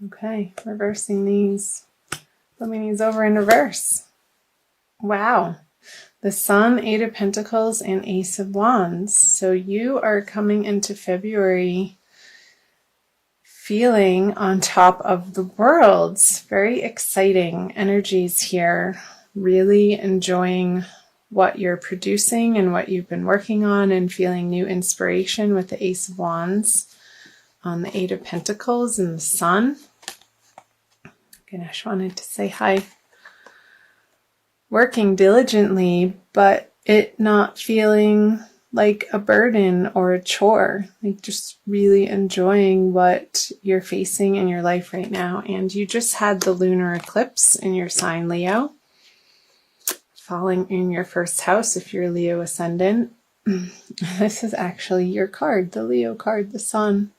Okay, reversing these. Flipping these over in reverse. Wow. The Sun, Eight of Pentacles, and Ace of Wands. So you are coming into February feeling on top of the world. Very exciting energies here. Really enjoying what you're producing and what you've been working on, and feeling new inspiration with the Ace of Wands on the Eight of Pentacles and the Sun. Ganesh wanted to say hi. Working diligently, but it not feeling like a burden or a chore. Like just really enjoying what you're facing in your life right now. And you just had the lunar eclipse in your sign, Leo, falling in your first house if you're Leo ascendant. This is actually your card, the Leo card, the Sun.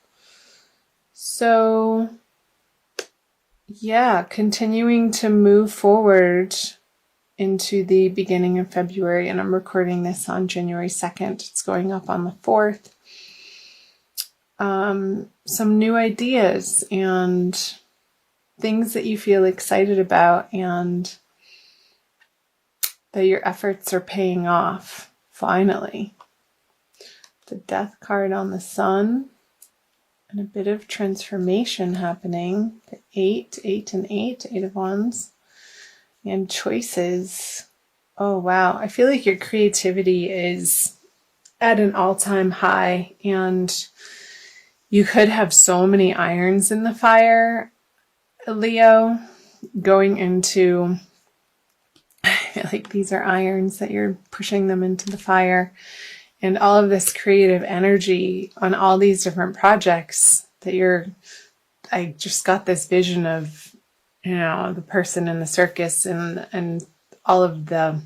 So yeah, continuing to move forward into the beginning of February, and I'm recording this on January 2nd. It's going up on the 4th. Some new ideas and things that you feel excited about, and that your efforts are paying off, finally. The Death card on the Sun, and a bit of transformation happening. The 8 and 8 of Wands. And choices. Oh, wow. I feel like your creativity is at an all-time high, and you could have so many irons in the fire, Leo, going into, I feel like these are irons that you're pushing them into the fire, and all of this creative energy on all these different projects that I just got this vision of, the person in the circus and all of the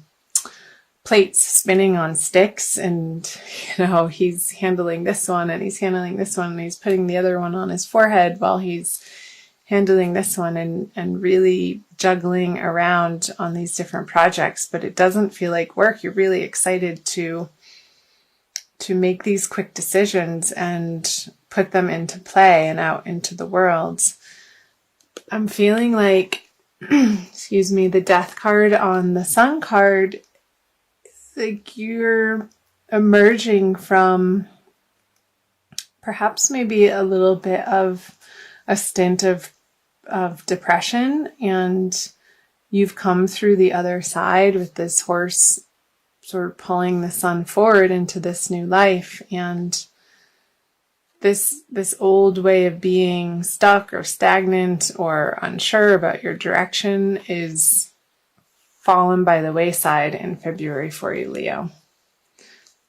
plates spinning on sticks, and, he's handling this one and he's handling this one and he's putting the other one on his forehead while he's handling this one, and really juggling around on these different projects. But it doesn't feel like work. You're really excited to make these quick decisions and put them into play and out into the world. I'm feeling like, the Death card on the Sun card, like you're emerging from perhaps maybe a little bit of a stint of depression, and you've come through the other side with this horse sort of pulling the Sun forward into this new life. And this old way of being stuck or stagnant or unsure about your direction is fallen by the wayside in February for you, Leo.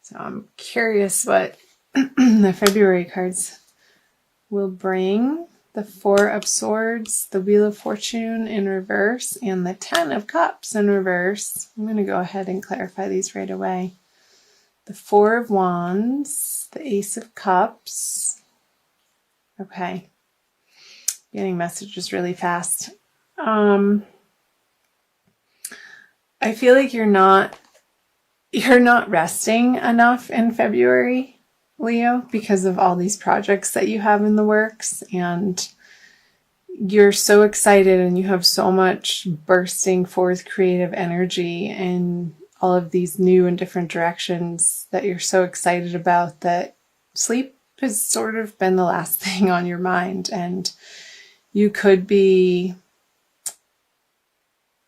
So I'm curious what the February cards will bring. The Four of Swords, the Wheel of Fortune in reverse, and the Ten of Cups in reverse. I'm going to go ahead and clarify these right away. The Four of Wands, the Ace of Cups. Okay. Getting messages really fast. I feel like you're not resting enough in February, Leo, because of all these projects that you have in the works, and you're so excited and you have so much bursting forth creative energy and all of these new and different directions that you're so excited about, that sleep has sort of been the last thing on your mind. And you could be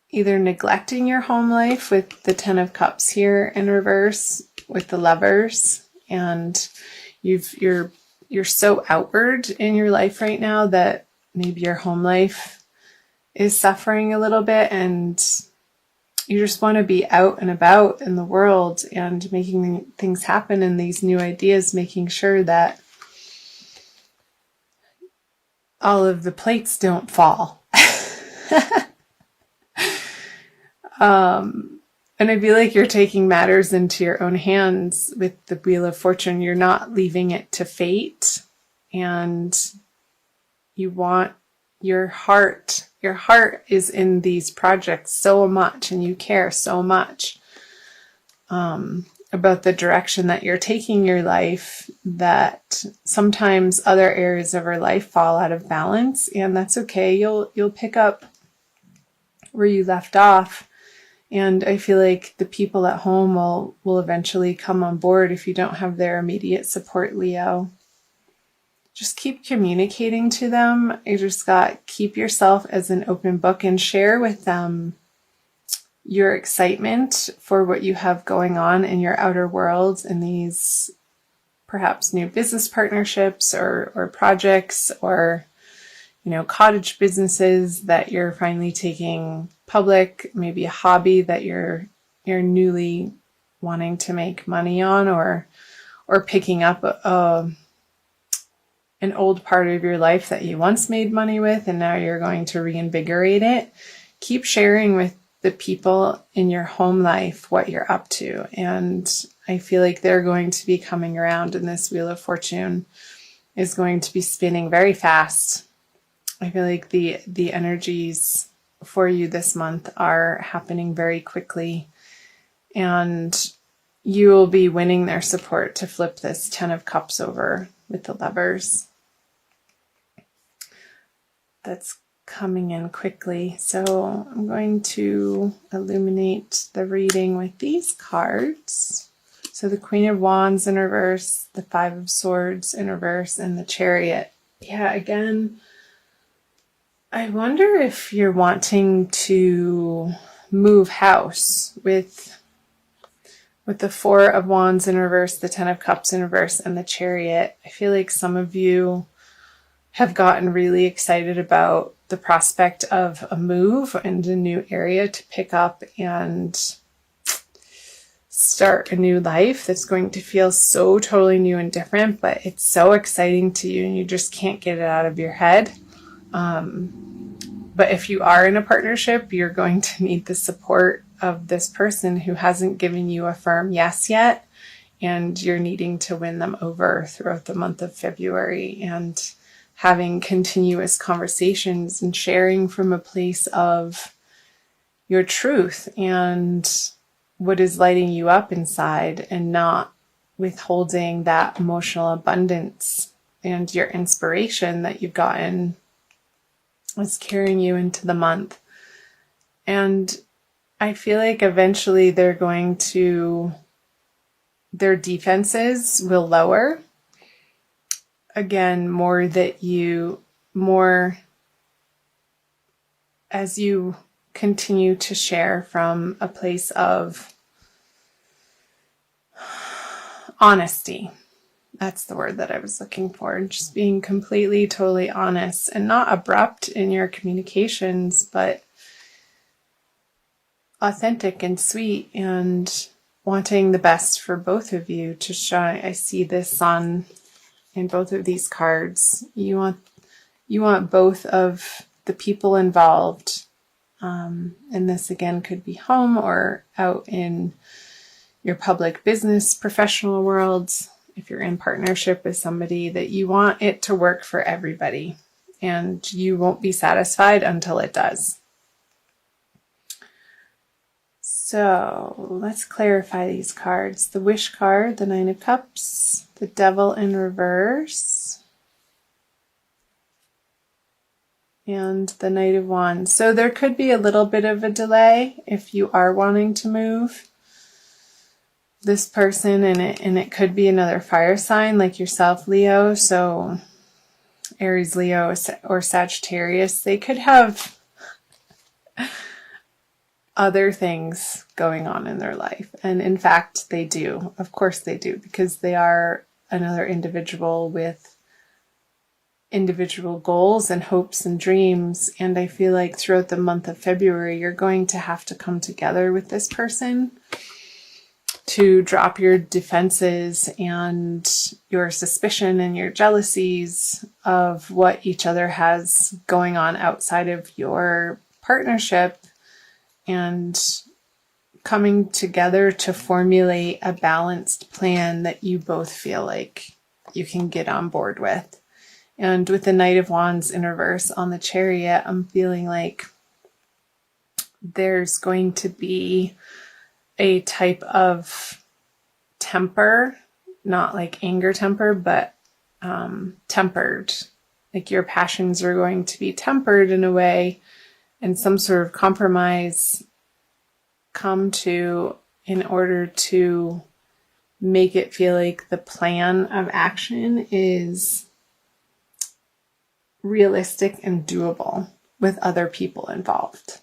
either neglecting your home life with the Ten of Cups here in reverse with the Lovers, and you're so outward in your life right now that maybe your home life is suffering a little bit, and you just want to be out and about in the world and making things happen, and these new ideas, making sure that all of the plates don't fall. And I feel like you're taking matters into your own hands with the Wheel of Fortune. You're not leaving it to fate, and you want your heart is in these projects so much, and you care so much. And about the direction that you're taking your life, that sometimes other areas of our life fall out of balance, and that's okay. You'll pick up where you left off. And I feel like the people at home will eventually come on board if you don't have their immediate support, Leo. Just keep communicating to them. You just keep yourself as an open book and share with them your excitement for what you have going on in your outer world and these perhaps new business partnerships or projects or, cottage businesses that you're finally taking public, maybe a hobby that you're newly wanting to make money on, or picking up an old part of your life that you once made money with and now you're going to reinvigorate it. Keep sharing with the people in your home life what you're up to, and I feel like they're going to be coming around, and this Wheel of Fortune is going to be spinning very fast. I feel like the energies for you this month are happening very quickly, and you will be winning their support to flip this 10 of Cups over with the Lovers. That's coming in quickly. So I'm going to illuminate the reading with these cards. So the Queen of Wands in reverse, the Five of Swords in reverse, and the Chariot. Yeah, again, I wonder if you're wanting to move house with the Four of Wands in reverse, the Ten of Cups in reverse, and the Chariot. I feel like some of you have gotten really excited about the prospect of a move and a new area to pick up and start a new life that's going to feel so totally new and different, but it's so exciting to you and you just can't get it out of your head. But if you are in a partnership, you're going to need the support of this person who hasn't given you a firm yes yet, and you're needing to win them over throughout the month of February, and having continuous conversations and sharing from a place of your truth and what is lighting you up inside, and not withholding that emotional abundance and your inspiration that you've gotten is carrying you into the month. And I feel like eventually their defenses will lower. Again, more as you continue to share from a place of honesty. That's the word that I was looking for. Just being completely, totally honest and not abrupt in your communications, but authentic and sweet and wanting the best for both of you to shine. I see this Sun in both of these cards. You want both of the people involved. And this again could be home or out in your public business, professional worlds. If you're in partnership with somebody, that you want it to work for everybody, and you won't be satisfied until it does. So let's clarify these cards. The Wish card, the Nine of Cups, the Devil in reverse, and the Knight of Wands. So there could be a little bit of a delay if you are wanting to move this person, and it could be another fire sign like yourself, Leo. So Aries, Leo, or Sagittarius, they could have other things going on in their life. And in fact, they do. Of course they do, because they are another individual with individual goals and hopes and dreams. And I feel like throughout the month of February, you're going to have to come together with this person to drop your defenses and your suspicion and your jealousies of what each other has going on outside of your partnership, and coming together to formulate a balanced plan that you both feel like you can get on board with. And with the Knight of Wands in reverse on the Chariot, I'm feeling like there's going to be a type of temper, not like anger temper, but tempered. Like your passions are going to be tempered in a way, and some sort of compromise come to in order to make it feel like the plan of action is realistic and doable with other people involved.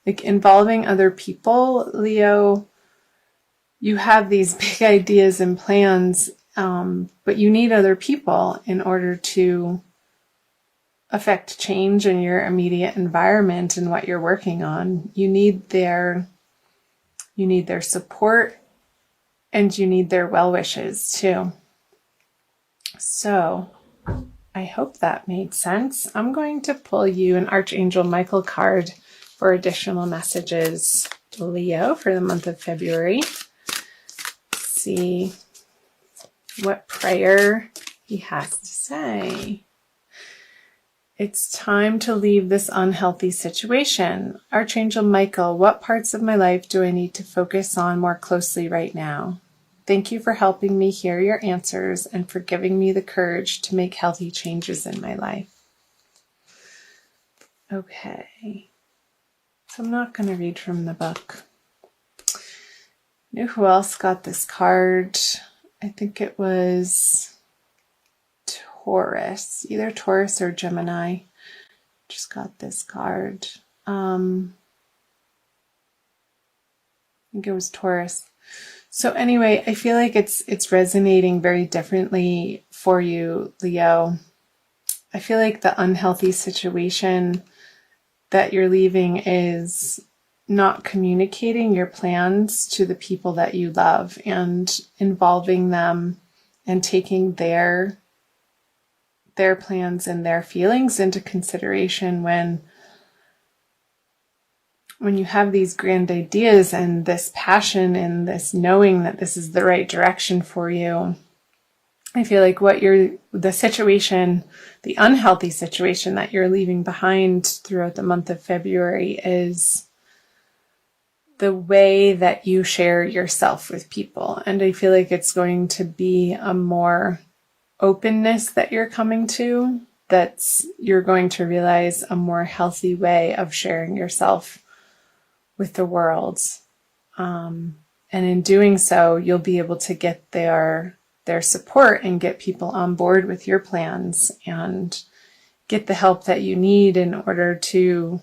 Like involving other people, Leo, you have these big ideas and plans, but you need other people in order to affect change in your immediate environment and what you're working on. You need their support, and you need their well wishes too. So I hope that made sense. I'm going to pull you an Archangel Michael card for additional messages, Leo, for the month of February. See what prayer he has to say. It's time to leave this unhealthy situation. Archangel Michael, what parts of my life do I need to focus on more closely right now? Thank you for helping me hear your answers and for giving me the courage to make healthy changes in my life. Okay, so I'm not going to read from the book. You know who else got this card? I think it was Taurus, either Taurus or Gemini. Just got this card. I think it was Taurus. So anyway, I feel like it's resonating very differently for you, Leo. I feel like the unhealthy situation that you're leaving is not communicating your plans to the people that you love and involving them and taking their plans and their feelings into consideration when you have these grand ideas and this passion and this knowing that this is the right direction for you. I feel like the situation, the unhealthy situation that you're leaving behind throughout the month of February is the way that you share yourself with people. And I feel like it's going to be a more openness that you're coming to, you're going to realize a more healthy way of sharing yourself with the world. And in doing so, you'll be able to get their support and get people on board with your plans and get the help that you need in order to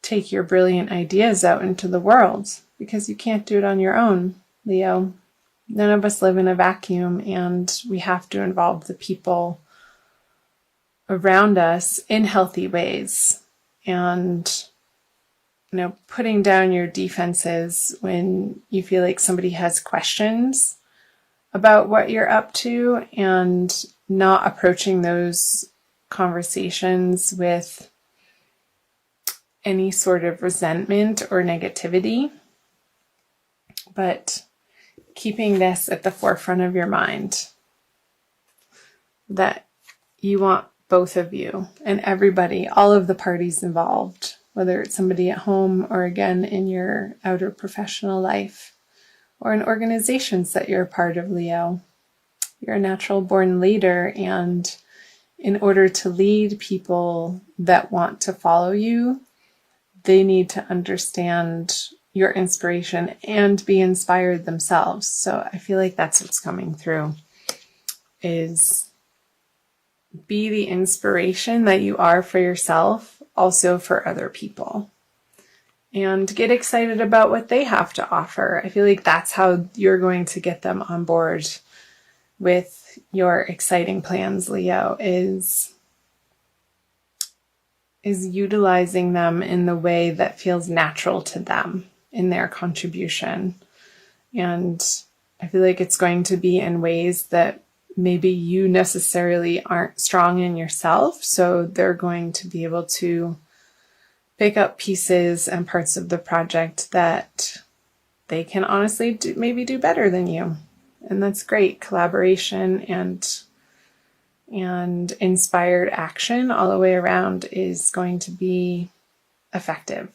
take your brilliant ideas out into the world, because you can't do it on your own, Leo. None of us live in a vacuum, and we have to involve the people around us in healthy ways. And putting down your defenses when you feel like somebody has questions about what you're up to, and not approaching those conversations with any sort of resentment or negativity, but keeping this at the forefront of your mind, that you want both of you and everybody, all of the parties involved, whether it's somebody at home or again in your outer professional life or in organizations that you're a part of, Leo. You're a natural born leader, and in order to lead people that want to follow you, they need to understand your inspiration and be inspired themselves. So I feel like that's what's coming through, is be the inspiration that you are for yourself, also for other people. And get excited about what they have to offer. I feel like that's how you're going to get them on board with your exciting plans, Leo, is utilizing them in the way that feels natural to them in their contribution. And I feel like it's going to be in ways that maybe you necessarily aren't strong in yourself. So they're going to be able to pick up pieces and parts of the project that they can honestly maybe do better than you. And that's great. Collaboration and inspired action all the way around is going to be effective.